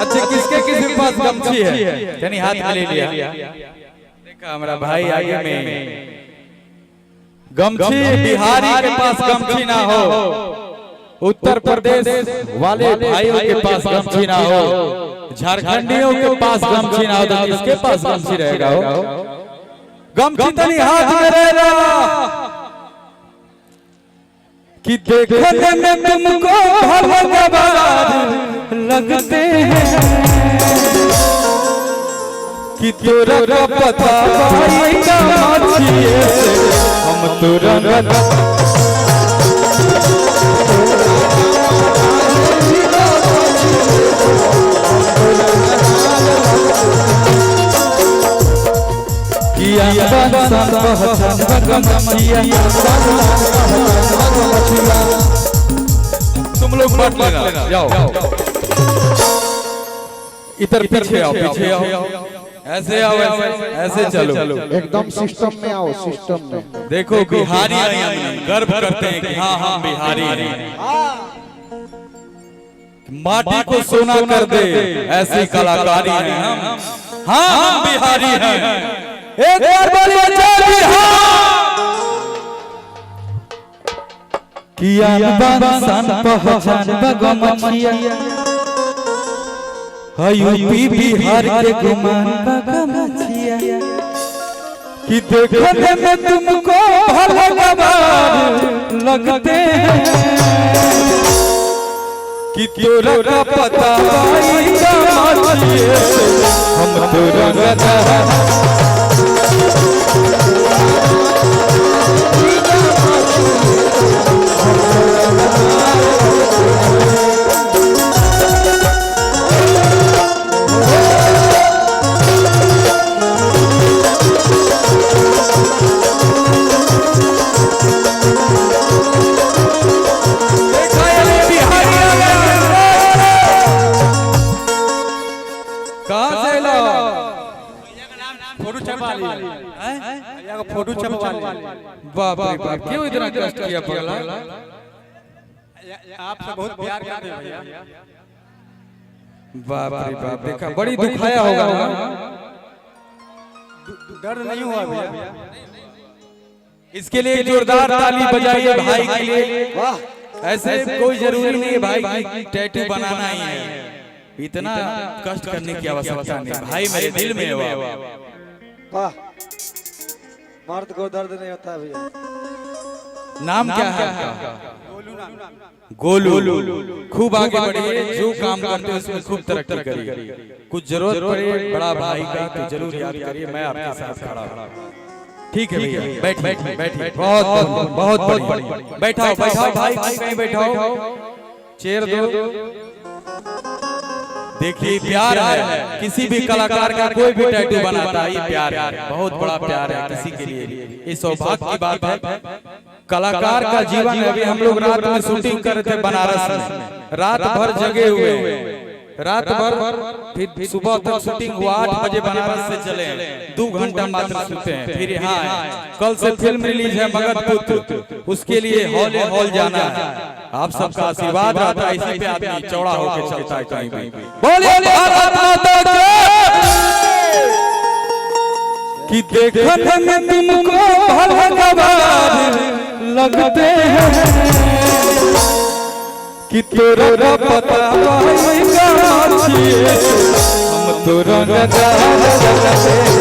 अच्छा किसके किसके पास गमछी है? यानी हाथ में ले लिया। देखा हमारा भाई आगे में गमछी, बिहारी के पास गमछी ना हो, उत्तर प्रदेश वाले भाइयों के पास गमछी ना हो, झारखंडियों के पास गमछी ना हो, तो किसके पास गमछी रहेगा? हो गमछी तनी हाथ में रहेगा कि देखने में तुमको भगवान लगते हैं कि तोरा का पता भाई का माछिए हम तुरंत तुम लोग बांट लेना, जाओ इधर पीछे आओ, पीछे आओ, ऐसे आओ, ऐसे चलो, एकदम सिस्टम में आओ, सिस्टम में। देखो बिहारी गर्व करते हैं कि हाँ हम बिहारी हैं, माटी को सोना कर दे ऐसी कलाकारी है हम, हाँ हम बिहारी हैं। एक बार बोलिए जय बिहार। किया सन पहचान बगमछिया यूपी बिहार के गुमान बगमछिया कि देखने में तुमको भगवान लगते हैं कि तोरा का पता भाई का माछिए हम तुरंत फोटो छपवा ली। बाप रे बाप, क्यों इतना कष्ट किया पगला? आपसे बहुत प्यार करते हैं भैया। बाप रे बाप, देखा बड़ी दुखाया होगा ना? दर्द नहीं हुआ भैया। इसके लिए जोरदार ताली बजाइए भाई के लिए। ऐसे कोई जरूरी नहीं है भाई की टैटू बनाना ही है, इतना कष्ट करने की आवश्यकता नहीं। भाई मेरे दिल में है। वाह, मर्द को दर्द नहीं होता भैया। नाम क्या है? गोलू। खूब आगे बढ़िए, जो काम करते हो उसमें खूब तरक्की करिए। कुछ जरूरत पड़े बड़ा भाई का तो जरूर याद करिए, मैं आपके साथ खड़ा हूं। ठीक है भैया, बैठ बैठ बैठ, बहुत बहुत बढ़िया। बैठाओ बैठाओ भाई, कहीं बैठाओ, चेयर दो। देखिए प्यार है, किसी भी कलाकार का कोई भी टैटू बनाता है, ये प्यार है, बहुत बड़ा प्यार है किसी के लिए। ये सौभाग्य की बात है। कलाकार का जीवन है। अभी हम लोग रात में शूटिंग कर रहे थे बनारस में, रात भर जगे हुए, रात भर, फिर सुबह तक शूटिंग हुआ। 8 बजे बनारस से चले, 2 घंटा मात्र सोते हैं। फिर यहाँ कल से फिल्म रिलीज है मगध पुत्र, उसके लिए हॉल जाना है। आप सबका आशीर्वाद रहता है, इसी पे आदमी चौड़ा होकर चलता है कहीं भी। बोलिए भारत माता की। कि देखने में तुमको भगवान लगते हैं कि तोरा पता भाई का माछिए हम तुरंत लगते हैं।